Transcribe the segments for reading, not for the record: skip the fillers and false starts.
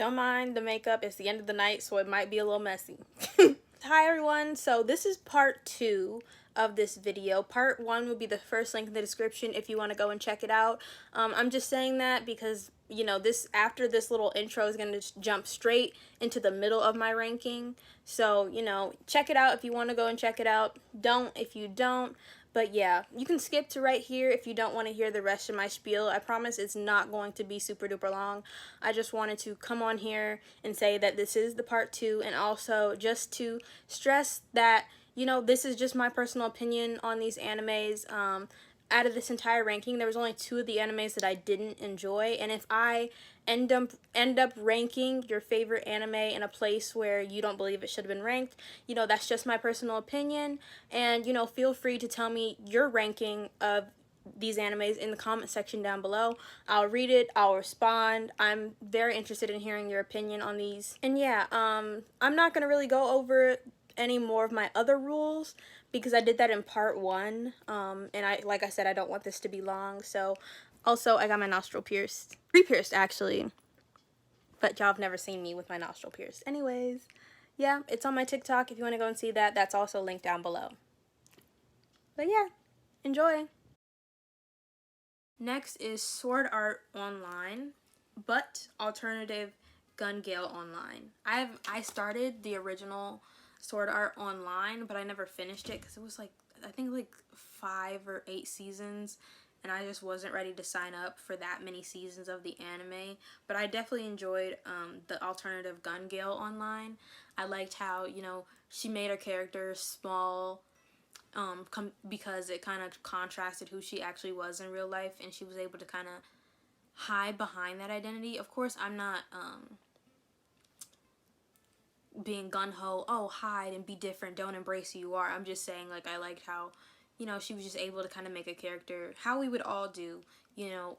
Don't mind the makeup. It's the end of the night, so it might be a little messy. Hi everyone, so this is part 2 of this video. Part 1 will be the first link in the description if you want to go and check it out. I'm just saying that because, you know, after this little intro is going to jump straight into the middle of my ranking. So, you know, check it out if you want to go and check it out. Don't if you don't. But yeah, you can skip to right here if you don't want to hear the rest of my spiel. I promise it's not going to be super duper long. I just wanted to come on here and say that this is the part 2, and also just to stress that, you know, this is just my personal opinion on these animes. Out of this entire ranking, there was only 2 of the animes that I didn't enjoy, and if I end up ranking your favorite anime in a place where you don't believe it should have been ranked, you know, that's just my personal opinion. And, you know, feel free to tell me your ranking of these animes in the comment section down below. I'll read it, I'll respond. I'm very interested in hearing your opinion on these. And yeah, I'm not gonna really go over any more of my other rules because I did that in part 1, and like I said, I don't want this to be long. So also, I got my nostril pierced, re-pierced actually, but y'all have never seen me with my nostril pierced. Anyways, yeah, it's on my TikTok if you want to go and see that. That's also linked down below. But yeah, enjoy. Next is Sword Art Online, but Alternative Gun Gale Online. I started the original Sword Art Online, but I never finished it because it was like, I think like 5 or 8 seasons, and I just wasn't ready to sign up for that many seasons of the anime. But I definitely enjoyed the Alternative Gun Gale Online. I liked how, you know, she made her character small, because it kind of contrasted who she actually was in real life, and she was able to kind of hide behind that identity. Of course, I'm not being gun-ho, oh, hide and be different, don't embrace who you are. I'm just saying, like, I liked how, you know, she was just able to kind of make a character how we would all do, you know,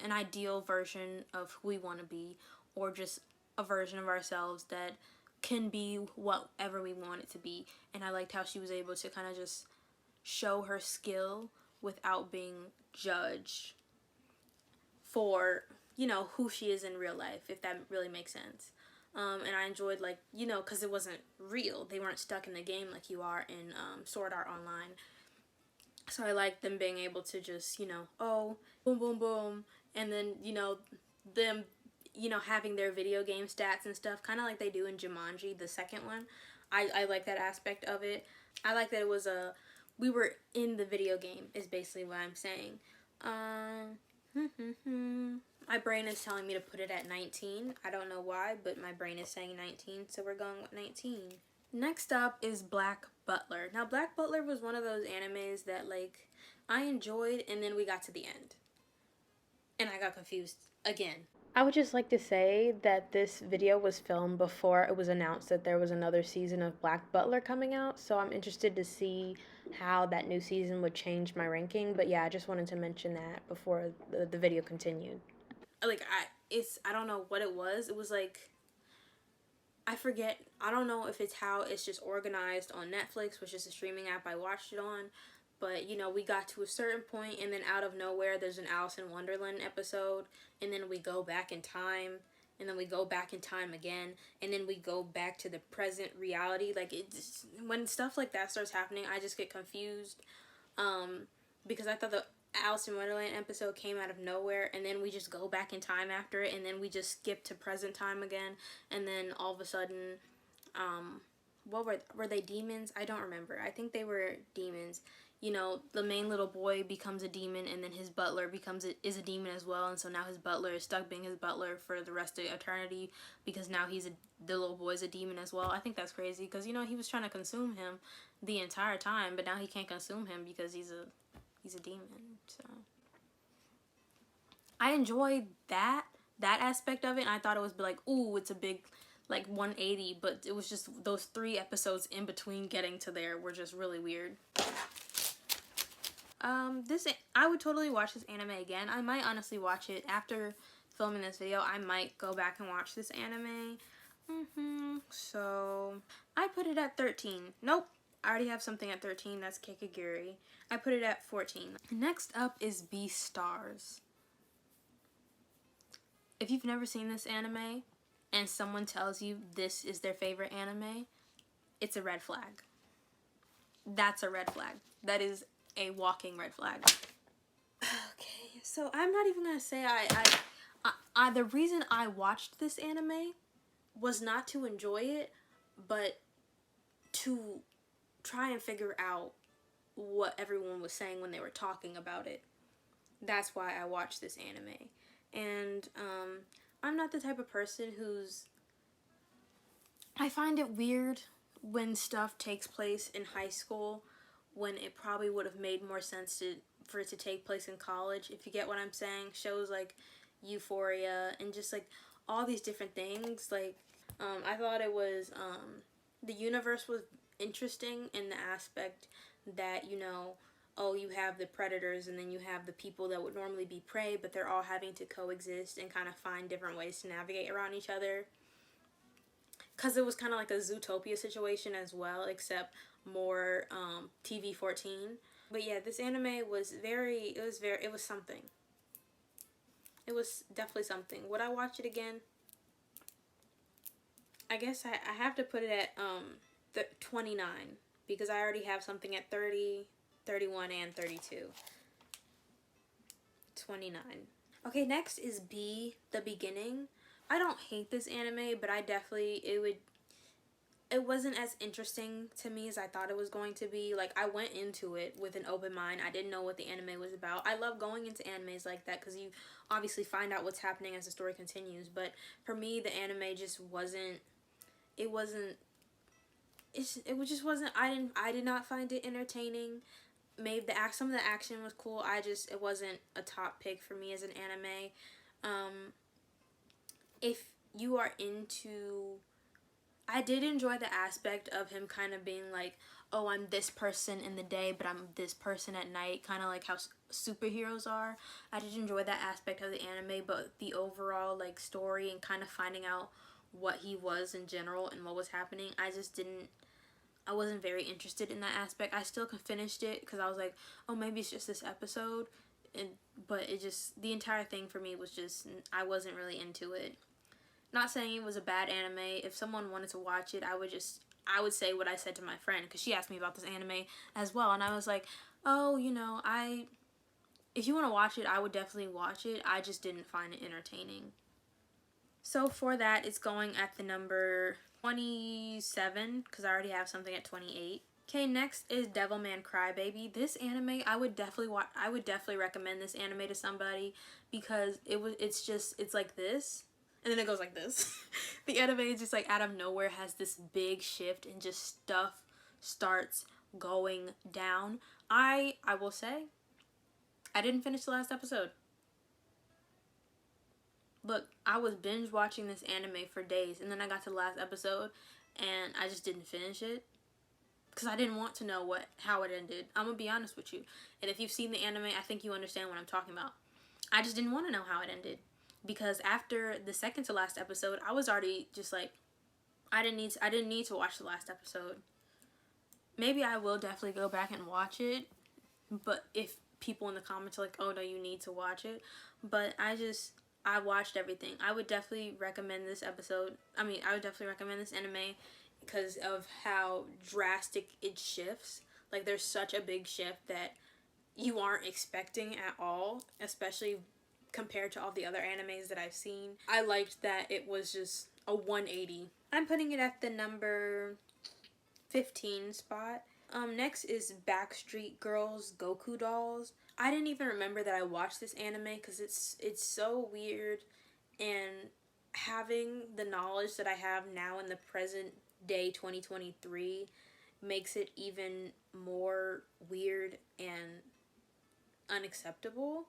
an ideal version of who we want to be, or just a version of ourselves that can be whatever we want it to be. And I liked how she was able to kind of just show her skill without being judged for, you know, who she is in real life, if that really makes sense. And I enjoyed, like, you know, because it wasn't real. They weren't stuck in the game like you are in Sword Art Online. So I liked them being able to just, you know, oh, boom, boom, boom, and then, you know, them, you know, having their video game stats and stuff, kind of like they do in Jumanji, the second one. I like that aspect of it. I like that it was we were in the video game, is basically what I'm saying. My brain is telling me to put it at 19. I don't know why, but my brain is saying 19, so we're going with 19. Next up is Black Butler. Now, Black Butler was one of those animes that, like, I enjoyed, and then we got to the end, and I got confused again. I would just like to say that this video was filmed before it was announced that there was another season of Black Butler coming out, so I'm interested to see how that new season would change my ranking. But yeah, I just wanted to mention that before the video continued. Like, I don't know what it was. It was like, I forget. I don't know if it's how it's just organized on Netflix, which is a streaming app I watched it on. But, you know, we got to a certain point, and then out of nowhere, there's an Alice in Wonderland episode, and then we go back in time, and then we go back in time again, and then we go back to the present reality. Like, it's, when stuff like that starts happening, I just get confused, because I thought the Alice in Wonderland episode came out of nowhere, and then we just go back in time after it, and then we just skip to present time again, and then all of a sudden, what were they demons? I don't remember. I think they were demons. You know, the main little boy becomes a demon, and then his butler is a demon as well, and so now his butler is stuck being his butler for the rest of eternity, because now the little boy's a demon as well. I think that's crazy, because, you know, he was trying to consume him the entire time, but now he can't consume him because he's a demon. So I enjoyed that aspect of it, and I thought it was like, ooh, it's a big, like, 180, but it was just those 3 episodes in between getting to there were just really weird. I would totally watch this anime again. I might honestly watch it after filming this video. I might go back and watch this anime. So I put it at 13. Nope, I already have something at 13. That's Kikaguri. I put it at 14. Next up is Beastars. If you've never seen this anime, and someone tells you this is their favorite anime, it's a red flag. That's a red flag. That is a walking red flag. Okay, so I'm not even gonna say the reason I watched this anime was not to enjoy it, but to try and figure out what everyone was saying when they were talking about it. That's why I watched this anime. And I'm not the type of person who's... I find it weird when stuff takes place in high school when it probably would have made more sense for it to take place in college, if you get what I'm saying. Shows like Euphoria and just like all these different things. Like, I thought it was, the universe was interesting in the aspect that, you know, oh, you have the predators and then you have the people that would normally be prey, but they're all having to coexist and kind of find different ways to navigate around each other. Because it was kind of like a Zootopia situation as well, except more TV-14. But yeah, this anime was it was something. It was definitely something. Would I watch it again? I guess I have to put it at 29, because I already have something at 30, 31, and 32. 29. Okay, next is B, The Beginning. I don't hate this anime, but it wasn't as interesting to me as I thought it was going to be. Like, I went into it with an open mind. I didn't know what the anime was about. I love going into animes like that because you obviously find out what's happening as the story continues. But for me, the anime just wasn't, it just wasn't, I did not find it entertaining. Maybe some of the action was cool. It wasn't a top pick for me as an anime. If you are into... I did enjoy the aspect of him kind of being like, oh, I'm this person in the day, but I'm this person at night, kind of like how superheroes are. I did enjoy that aspect of the anime, but the overall like story and kind of finding out what he was in general and what was happening, I wasn't very interested in that aspect. I still finished it because I was like, oh, maybe it's just this episode, but the entire thing for me was just, I wasn't really into it. Not saying it was a bad anime. If someone wanted to watch it, I would say what I said to my friend, because she asked me about this anime as well, and I was like, oh, you know, if you want to watch it, I would definitely watch it. I just didn't find it entertaining. So for that, it's going at the number 27, because I already have something at 28. Okay, next is Devilman Crybaby. This anime, I would definitely recommend this anime to somebody, because it's like this. And then it goes like this. The anime is just like out of nowhere has this big shift and just stuff starts going down. I will say, I didn't finish the last episode. Look, I was binge watching this anime for days, and then I got to the last episode and I just didn't finish it because I didn't want to know how it ended. I'm gonna be honest with you. And if you've seen the anime, I think you understand what I'm talking about. I just didn't want to know how it ended. Because after the second to last episode, I was already just like, I didn't need to watch the last episode. Maybe I will definitely go back and watch it, but if people in the comments are like, oh no, you need to watch it. But I watched everything. I would definitely recommend this anime because of how drastic it shifts. Like, there's such a big shift that you aren't expecting at all, especially compared to all the other animes that I've seen. I liked that it was just a 180. I'm putting it at the number 15 spot. Next is Backstreet Girls Goku Dolls. I didn't even remember that I watched this anime because it's so weird, and having the knowledge that I have now in the present day 2023 makes it even more weird and unacceptable.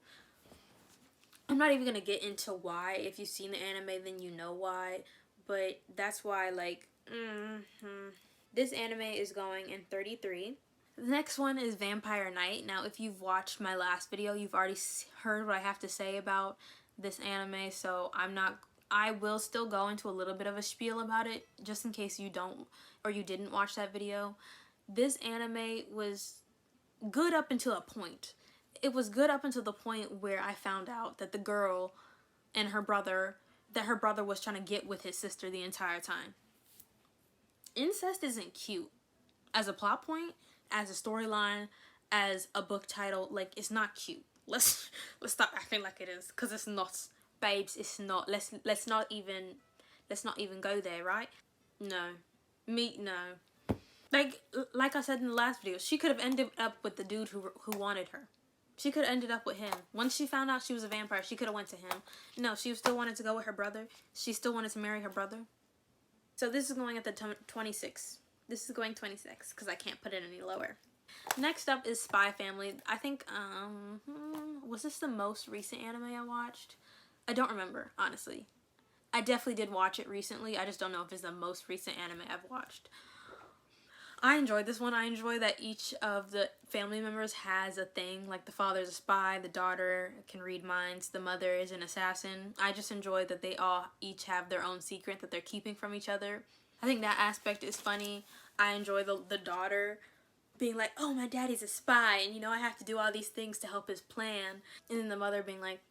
I'm not even going to get into why. If you've seen the anime, then you know why. But that's why, like, This anime is going in 33. The next one is Vampire Knight. Now, if you've watched my last video, you've already heard what I have to say about this anime. So I will still go into a little bit of a spiel about it, just in case you don't, or you didn't watch that video. This anime was good up until a point. It was good up until the point where I found out that the girl and her brother that her brother was trying to get with his sister the entire time. Incest isn't cute as a plot point, as a storyline, as a book title. Like, it's not cute. Let's stop acting like it is, because it's not, babes. It's not. Let's not even go there, right? No, no. Like I said in the last video, she could have ended up with the dude who wanted her. She could have ended up with him. Once she found out she was a vampire, she could have went to him. No, she still wanted to go with her brother. She still wanted to marry her brother. So this is going at the 26. This is going 26 because I can't put it any lower. Next up is Spy Family. I think, was this the most recent anime I watched? I don't remember, honestly. I definitely did watch it recently. I just don't know if it's the most recent anime I've watched. I enjoyed this one. I enjoy that each of the family members has a thing. Like, the father's a spy, the daughter can read minds, the mother is an assassin. I just enjoy that they all each have their own secret that they're keeping from each other. I think that aspect is funny. I enjoy the daughter being like, oh, my daddy's a spy, and, you know, I have to do all these things to help his plan. And then the mother being like...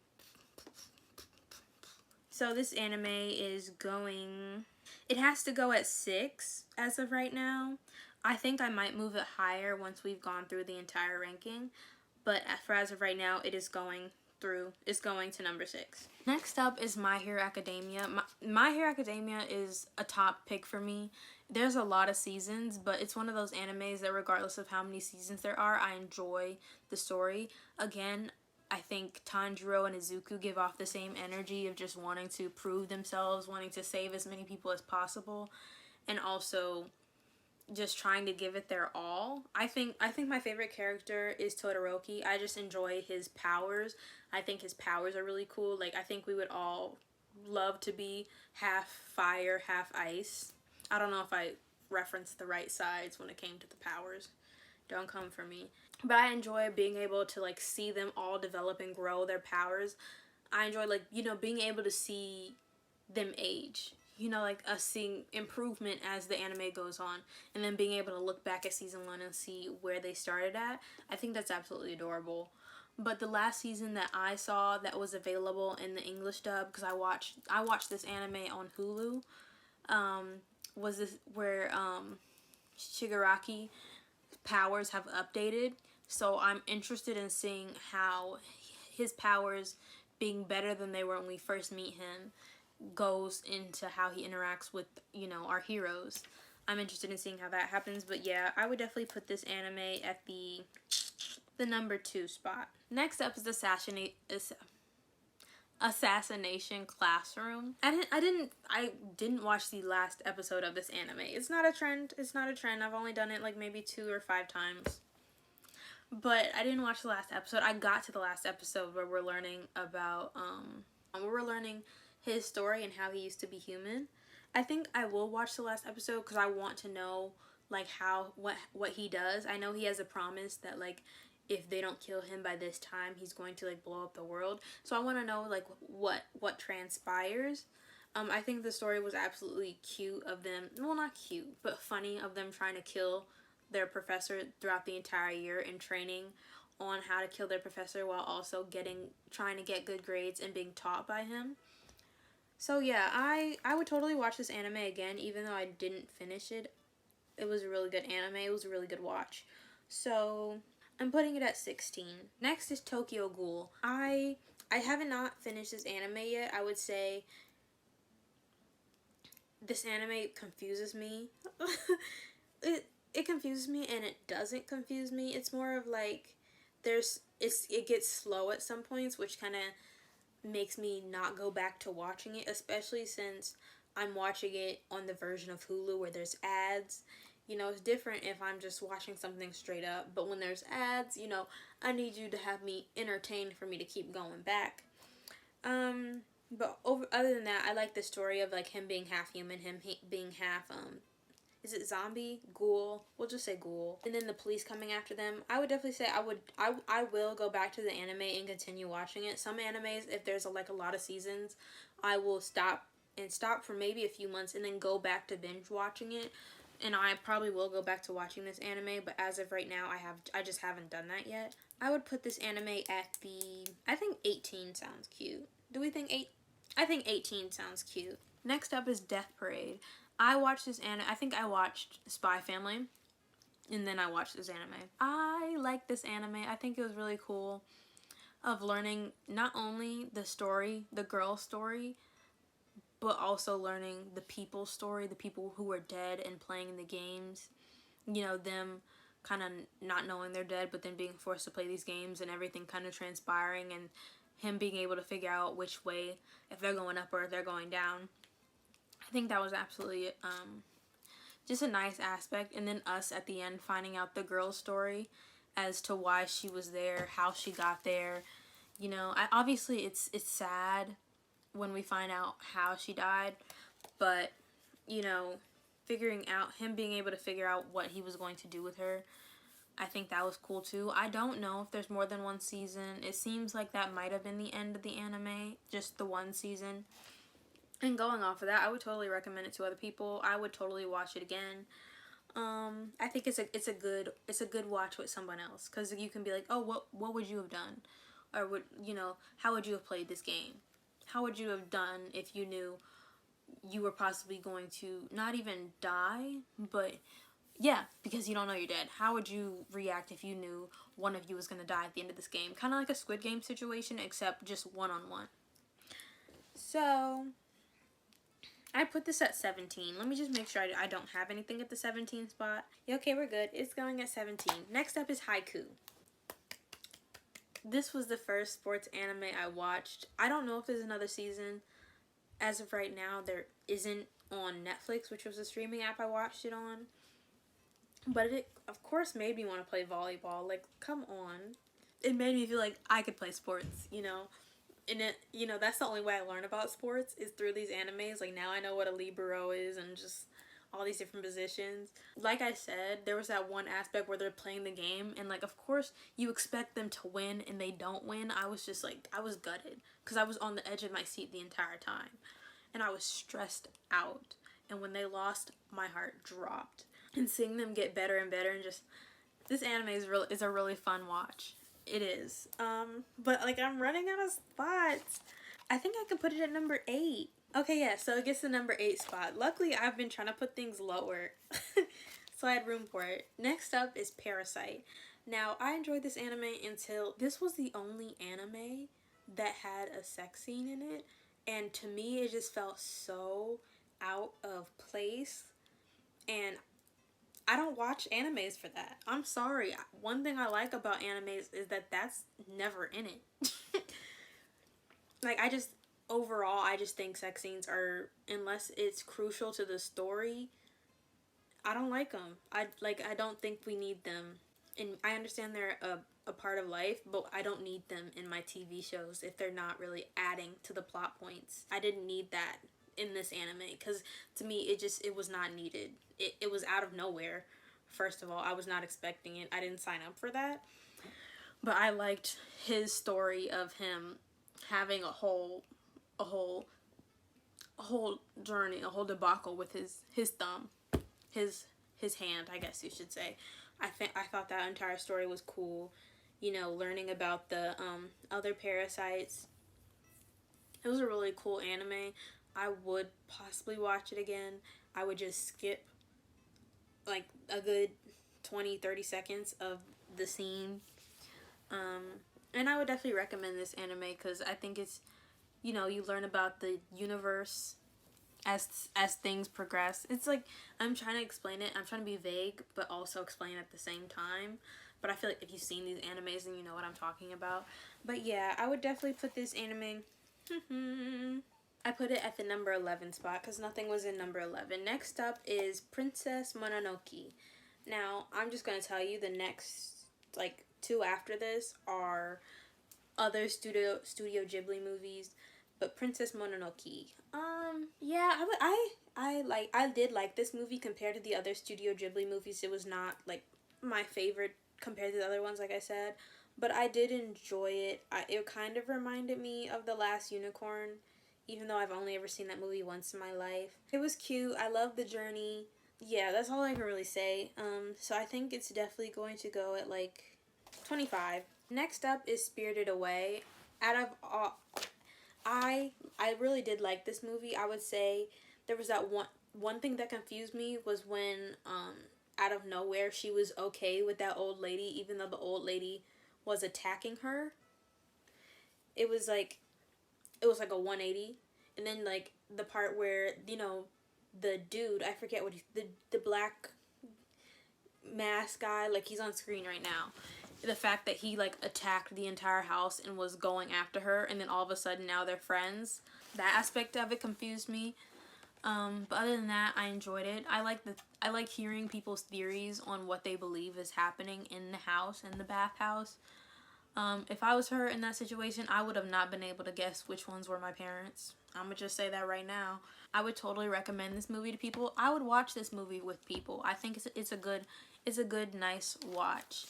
So this anime is going... It has to go at 6 as of right now. I think I might move it higher once we've gone through the entire ranking. But for as of right now, it is going to number 6. Next up is My Hero Academia. My Hero Academia is a top pick for me. There's a lot of seasons, but it's one of those animes that regardless of how many seasons there are, I enjoy the story. Again, I think Tanjiro and Izuku give off the same energy of just wanting to prove themselves, wanting to save as many people as possible, and also just trying to give it their all. I think my favorite character is Todoroki. I just enjoy his powers. I think his powers are really cool. Like, I think we would all love to be half fire, half ice. I don't know if I referenced the right sides when it came to the powers. Don't come for me. But I enjoy being able to, like, see them all develop and grow their powers. I enjoy, like, you know, being able to see them age. You know, like, us seeing improvement as the anime goes on. And then being able to look back at season 1 and see where they started at. I think that's absolutely adorable. But the last season that I saw that was available in the English dub, because I watched this anime on Hulu, was this where Shigaraki powers have updated. So I'm interested in seeing how his powers being better than they were when we first meet him goes into how he interacts with, you know, our heroes. I'm interested in seeing how that happens. But yeah, I would definitely put this anime at the number 2 spot. Next up is Assassination Classroom. I didn't watch the last episode of this anime. It's not a trend. I've only done it like maybe 2 or 5 times. But I didn't watch the last episode. I got to the last episode where we're learning about his story and how he used to be human. I think I will watch the last episode because I want to know, like, what he does. I know he has a promise that, like, if they don't kill him by this time, he's going to, like, blow up the world. So I want to know, like, what transpires. I think the story was absolutely cute of them. Well, not cute, but funny of them trying to kill their professor throughout the entire year and training on how to kill their professor while also trying to get good grades and being taught by him. So yeah, I would totally watch this anime again, even though I didn't finish it. It was a really good anime. It was a really good watch. So I'm putting it at 16. Next is Tokyo Ghoul. I haven't not finished this anime yet. I would say this anime confuses me. It confuses me and it doesn't confuse me. It's more of like it gets slow at some points, which kind of makes me not go back to watching it, especially since I'm watching it on the version of Hulu where there's ads. You know, it's different if I'm just watching something straight up, but when there's ads, you know, I need you to have me entertained for me to keep going back. But other than that, I like the story of, like, him being half human, him being half, is it zombie? Ghoul? We'll just say ghoul. And then the police coming after them. I would definitely say I will go back to the anime and continue watching it. Some animes, if there's a lot of seasons, I will stop for maybe a few months and then go back to binge watching it. And I probably will go back to watching this anime, but as of right now, I just haven't done that yet. I would put this anime at I think 18 sounds cute. Do we think I think 18 sounds cute. Next up is Death Parade. I watched this anime. I think I watched Spy Family, and then I watched this anime. I like this anime. I think it was really cool of learning not only the story, the girl story, but also learning the people's story, the people who were dead and playing the games. You know, them kind of not knowing they're dead, but then being forced to play these games and everything kind of transpiring, and him being able to figure out which way, if they're going up or if they're going down. I think that was absolutely just a nice aspect. And then us at the end finding out the girl's story as to why she was there, how she got there. You know, obviously it's sad when we find out how she died, but, you know, figuring out, him being able to figure out what he was going to do with her, I think that was cool too. I don't know if there's more than one season. It seems like that might have been the end of the anime, just the one season. And going off of that, I would totally recommend it to other people. I would totally watch it again. I think it's a good watch with someone else, because you can be like, oh, what would you have done, or how would you have played this game? How would you have done if you knew you were possibly going to not even die, but yeah, because you don't know you're dead. How would you react if you knew one of you was going to die at the end of this game? Kind of like a Squid Game situation, except just one-on-one. So I put this at 17. Let me just make sure I don't have anything at the 17 spot. Yeah, okay, we're good. It's going at 17. Next up is Haiku. This was the first sports anime I watched. I don't know if there's another season. As of right now, there isn't on Netflix, which was the streaming app I watched it on. But it, of course, made me want to play volleyball. Like, come on. It made me feel like I could play sports, you know. And it, you know, that's the only way I learn about sports is through these animes. Like, now I know what a libero is and just all these different positions. Like I said, there was that one aspect where they're playing the game, and like, of course you expect them to win and they don't win. I was just like, I was gutted because I was on the edge of my seat the entire time and I was stressed out, and when they lost, my heart dropped. And seeing them get better and better, and just, this anime is a really fun watch. It is. But like, I'm running out of spots. I think I can put it at number 8. Okay, yeah, so it gets the number 8 spot. Luckily, I've been trying to put things lower, so I had room for it. Next up is Parasite. Now, I enjoyed this anime until this was the only anime that had a sex scene in it, and to me, it just felt so out of place, and I don't watch animes for that. I'm sorry. One thing I like about animes is that that's never in it. Like, overall, I just think sex scenes are, unless it's crucial to the story, I don't like them. I don't think we need them. And I understand they're a part of life, but I don't need them in my TV shows if they're not really adding to the plot points. I didn't need that in this anime, because to me, it was not needed. It was out of nowhere. First of all, I was not expecting it. I didn't sign up for that. But I liked his story of him having a whole journey, a whole debacle with his thumb, his hand, I guess you should say. I thought that entire story was cool. You know, learning about the other parasites. It was a really cool anime. I would possibly watch it again. I would just skip like a good 20-30 seconds of the scene. And I would definitely recommend this anime because I think it's, you know, you learn about the universe as things progress. It's like, I'm trying to explain it. I'm trying to be vague, but also explain at the same time. But I feel like if you've seen these animes, then you know what I'm talking about. But yeah, I would definitely put this anime... I put it at the number 11 spot because nothing was in number 11. Next up is Princess Mononoke. Now, I'm just going to tell you the next, like, 2 after this are other Studio Ghibli movies, but Princess Mononoke. Yeah, I did like this movie compared to the other Studio Ghibli movies. It was not, like, my favorite compared to the other ones, like I said, but I did enjoy it. It kind of reminded me of The Last Unicorn, even though I've only ever seen that movie once in my life. It was cute. I loved the journey. Yeah, that's all I can really say. So I think it's definitely going to go at like 25. Next up is Spirited Away. I really did like this movie. I would say there was that one thing that confused me was when out of nowhere she was okay with that old lady even though the old lady was attacking her. It was like a 180. And then like the part where, you know, the dude, I forget what the black mask guy, like he's on screen right now. The fact that he like attacked the entire house and was going after her, and then all of a sudden now they're friends. That aspect of it confused me. But other than that, I enjoyed it. I like hearing people's theories on what they believe is happening in the house, in the bathhouse. If I was her in that situation, I would have not been able to guess which ones were my parents. I'm gonna just say that right now. I would totally recommend this movie to people. I would watch this movie with people. I think it's a good, nice watch.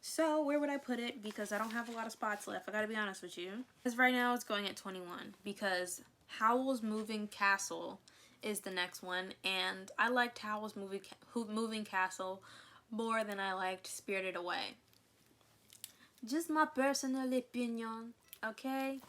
So where would I put it? Because I don't have a lot of spots left. I gotta be honest with you. Because right now it's going at 21. Because Howl's Moving Castle is the next one, and I liked Howl's Moving Castle more than I liked Spirited Away. Just my personal opinion, okay?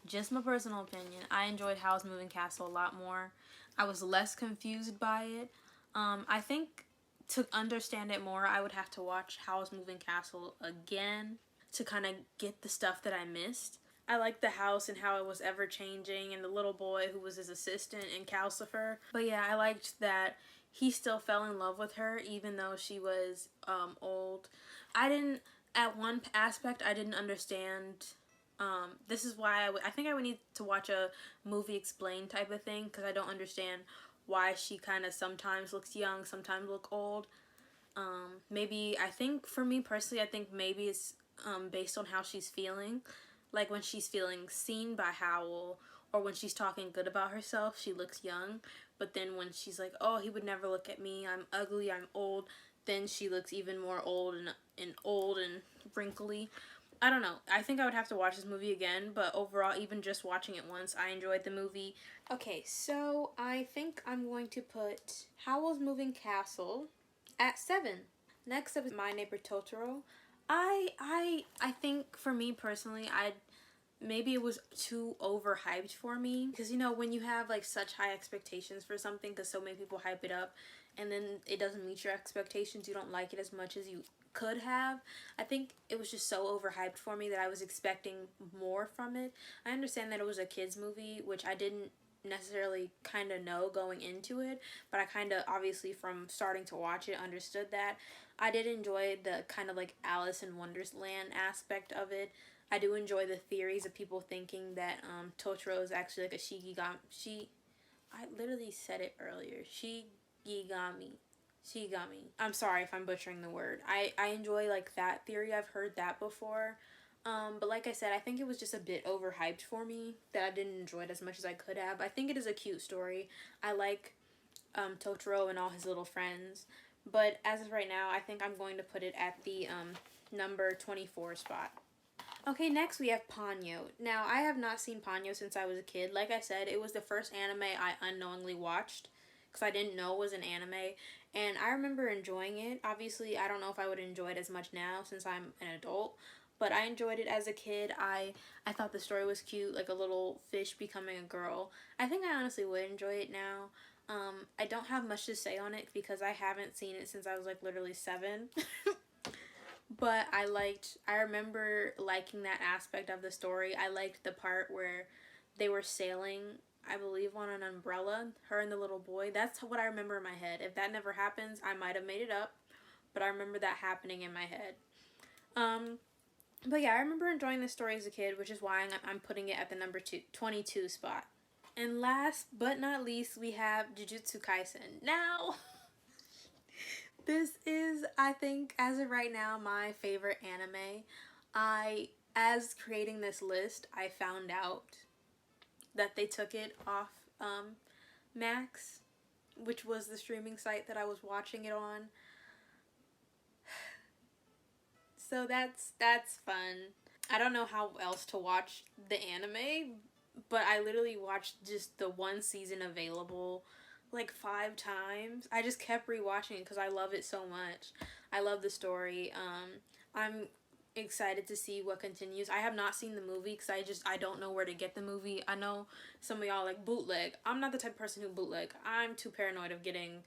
Just my personal opinion. I enjoyed Howl's Moving Castle a lot more. I was less confused by it. I think to understand it more, I would have to watch Howl's Moving Castle again to kind of get the stuff that I missed. I liked the house and how it was ever changing, and the little boy who was his assistant in Calcifer. But yeah, I liked that he still fell in love with her even though she was old. At one aspect, I didn't understand. This is why I think I would need to watch a movie explain type of thing, because I don't understand why she kind of sometimes looks young, sometimes look old. Maybe, I think for me personally, I think maybe it's based on how she's feeling. Like when she's feeling seen by Howl, or when she's talking good about herself, she looks young. But then when she's like, oh, he would never look at me, I'm ugly, I'm old, then she looks even more old and wrinkly. I don't know. I think I would have to watch this movie again, but overall, even just watching it once, I enjoyed the movie. Okay, so I think I'm going to put Howl's Moving Castle at 7. Next up is My Neighbor Totoro. I think for me personally, maybe it was too overhyped for me, because you know when you have like such high expectations for something because so many people hype it up and then it doesn't meet your expectations, you don't like it as much as you could have. I think it was just so overhyped for me that I was expecting more from it. I understand that it was a kids movie, which I didn't necessarily kind of know going into it, but I kind of obviously from starting to watch it understood that. I did enjoy the kind of like Alice in Wonderland aspect of it. I do enjoy the theories of people thinking that Totoro is actually like a I literally said it earlier. Shigigami. I'm sorry if I'm butchering the word. I enjoy like that theory. I've heard that before. But like I said, I think it was just a bit overhyped for me, that I didn't enjoy it as much as I could have. I think it is a cute story. I like Totoro and all his little friends. But as of right now, I think I'm going to put it at the number 24 spot. Okay, next we have Ponyo. Now, I have not seen Ponyo since I was a kid. Like I said, it was the first anime I unknowingly watched because I didn't know it was an anime. And I remember enjoying it. Obviously, I don't know if I would enjoy it as much now since I'm an adult. But I enjoyed it as a kid. I thought the story was cute, like a little fish becoming a girl. I think I honestly would enjoy it now. I don't have much to say on it because I haven't seen it since I was like literally 7. But I remember liking that aspect of the story. I liked the part where they were sailing, I believe, on an umbrella, her and the little boy. That's what I remember in my head. If that never happens, I might have made it up, but I remember that happening in my head. But yeah, I remember enjoying this story as a kid, which is why I'm putting it at the number 22 spot. And last but not least, we have Jujutsu Kaisen. Now, this is, I think, as of right now, my favorite anime. As creating this list, I found out that they took it off Max, which was the streaming site that I was watching it on. So that's fun. I don't know how else to watch the anime, but I literally watched just the one season available like 5 times. I just kept rewatching it because I love it so much. I love the story. I'm excited to see what continues. I have not seen the movie because I don't know where to get the movie. I know some of y'all like bootleg. I'm not the type of person who bootleg. I'm too paranoid of getting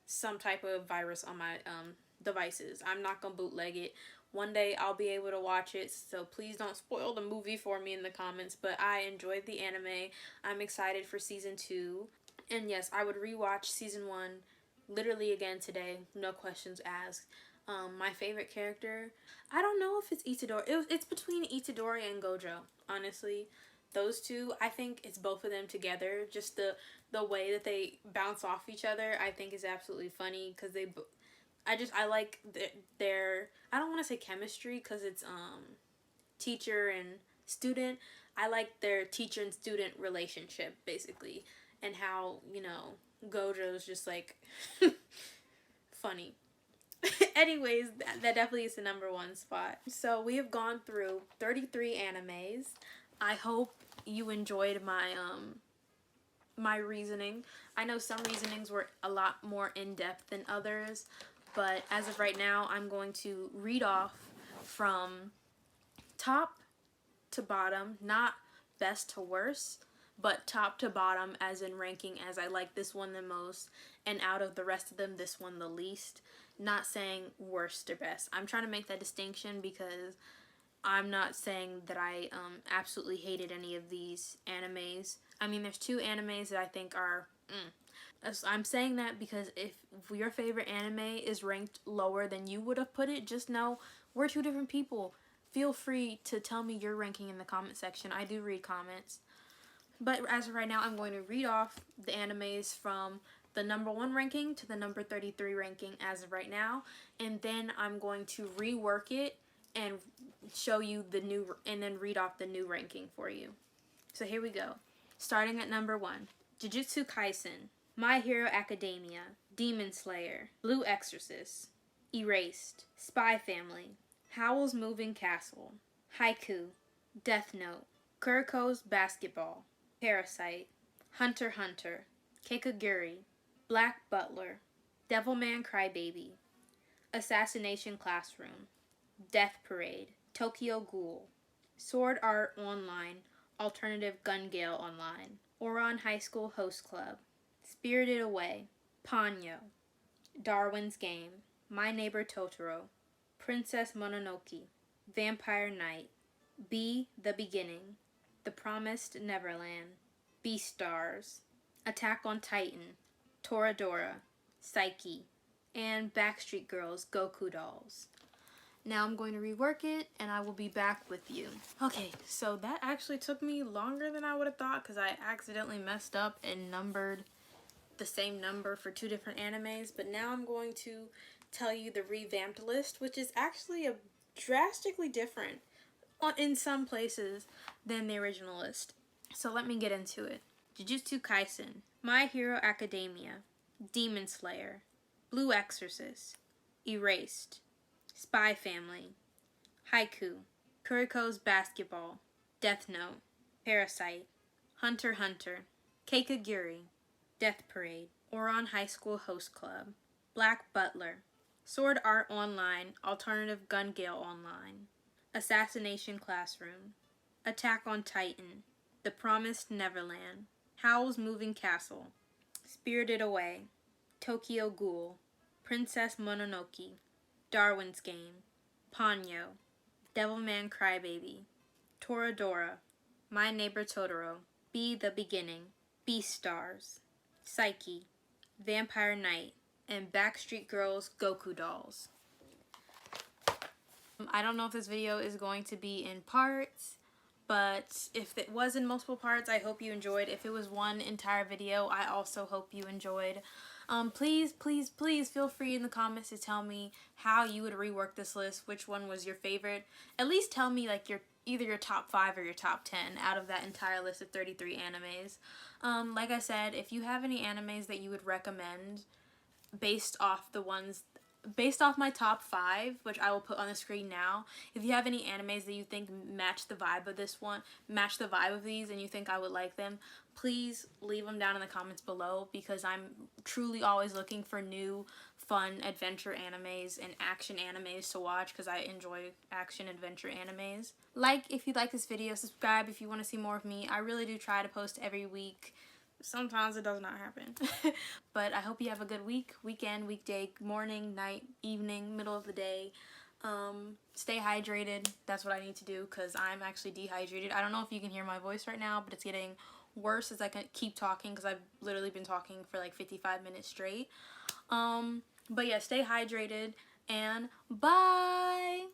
some type of virus on my devices. I'm not gonna bootleg it. One day I'll be able to watch it, so please don't spoil the movie for me in the comments. But I enjoyed the anime. I'm excited for season 2. And yes, I would rewatch season 1 literally again today, no questions asked. My favorite character, I don't know if it's Itadori. It's between Itadori and Gojo, honestly. Those two, I think it's both of them together. Just the way that they bounce off each other, I think is absolutely funny because I like their I don't want to say chemistry because it's teacher and student. I like their teacher and student relationship basically, and how, you know, Gojo's just like funny. Anyways, that definitely is the number 1 spot. So we have gone through 33 animes. I hope you enjoyed my reasoning. I know some reasonings were a lot more in-depth than others, but as of right now, I'm going to read off from top to bottom, not best to worst, but top to bottom as in ranking as I like this one the most, and out of the rest of them, this one the least. Not saying worst or best. I'm trying to make that distinction because I'm not saying that I absolutely hated any of these animes. I mean, there's 2 animes that I think are I'm saying that because if your favorite anime is ranked lower than you would have put it, just know we're 2 different people. Feel free to tell me your ranking in the comment section. I do read comments. But as of right now, I'm going to read off the animes from the number 1 ranking to the number 33 ranking as of right now. And then I'm going to rework it and show you the new, and then read off the new ranking for you. So here we go. Starting at number 1. Jujutsu Kaisen, My Hero Academia, Demon Slayer, Blue Exorcist, Erased, Spy Family, Howl's Moving Castle, Haiku, Death Note, Kuriko's Basketball, Parasite, Hunter x Hunter, Kikaguri, Black Butler, Devilman Crybaby, Assassination Classroom, Death Parade, Tokyo Ghoul, Sword Art Online, Alternative Gun Gale Online, Ouran High School Host Club, Spirited Away, Ponyo, Darwin's Game, My Neighbor Totoro, Princess Mononoke, Vampire Knight, Be the Beginning, The Promised Neverland, Beastars, Attack on Titan, Toradora, Psyche, and Backstreet Girls Goku Dolls. Now I'm going to rework it and I will be back with you. Okay, so that actually took me longer than I would have thought because I accidentally messed up and numbered the same number for 2 different animes, but now I'm going to tell you the revamped list, which is actually a drastically different in some places than the original list. So let me get into it. Jujutsu Kaisen, My Hero Academia, Demon Slayer, Blue Exorcist, Erased, Spy Family, Haiku, Kuriko's Basketball, Death Note, Parasite, Hunter x Hunter, Kikaguri, Death Parade, Ouran High School Host Club, Black Butler, Sword Art Online, Alternative Gun Gale Online, Assassination Classroom, Attack on Titan, The Promised Neverland, Howl's Moving Castle, Spirited Away, Tokyo Ghoul, Princess Mononoke, Darwin's Game, Ponyo, Devilman Crybaby, Toradora, My Neighbor Totoro, Be the Beginning, Beastars, Psyche, Vampire Knight, and Backstreet Girls Goku Dolls. I don't know if this video is going to be in parts, but if it was in multiple parts, I hope you enjoyed. If it was one entire video, I also hope you enjoyed. Please feel free in the comments to tell me how you would rework this list, which one was your favorite. At least tell me like either your top 5 or your top 10 out of that entire list of 33 animes. Like I said, if you have any animes that you would recommend based off the ones based off my top 5, which I will put on the screen now, if you have any animes that you think match the vibe of these, and you think I would like them, please leave them down in the comments below, because I'm truly always looking for new, fun adventure animes and action animes to watch, because I enjoy action adventure animes. Like if you like this video, subscribe if you want to see more of me. I really do try to post every week. Sometimes it does not happen. But I hope you have a good week, weekend, weekday, morning, night, evening, middle of the day. Stay hydrated. That's what I need to do, because I'm actually dehydrated. I don't know if you can hear my voice right now, but it's getting worse as I can keep talking, because I've literally been talking for like 55 minutes straight. But yeah, stay hydrated, and bye!